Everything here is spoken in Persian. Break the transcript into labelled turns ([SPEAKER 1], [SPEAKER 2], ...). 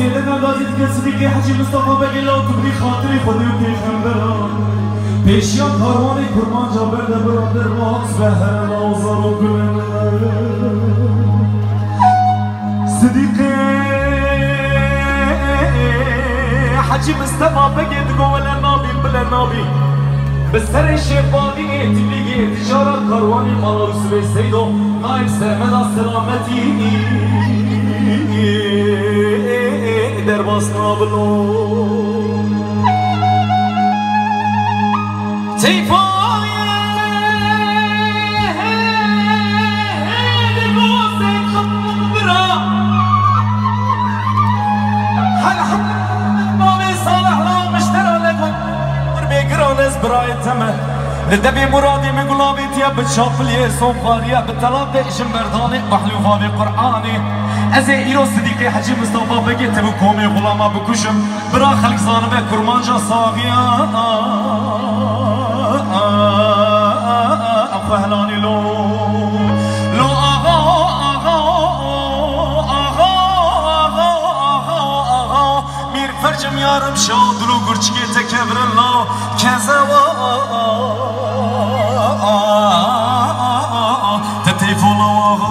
[SPEAKER 1] لنا دازید که صدیقی حجی مصطفی بگیلا تو بری خاطری خودی و پیغمبران پیشیان کاروانی کرمان جابر ده برادر واقص به هر لازار و گلن صدیقی حجی مصطفی بگید گوه لنابی بلنابی بسر شفانی تبلیغی تجارت کاروانی مالار سوی سیدو نایب سهمد سلامتی در باس نابلو تیفای لباس خبرا هل باب صالح را مشترى لكم بگران از برای تمه لدبی مرادی مگلابی تیا بچاپلیه صوفاریه بطلاب ایشم بردانه محلوفا به قرآنه از ایرو صدیقی حجی مصطفی بگی تبو کومی غلاما بکشم برا خلق زانمه کرمانجا ساقیا فهلانی لو فرجم يارم شادلو قرشكي تكبر الله كزوا تتيفو الله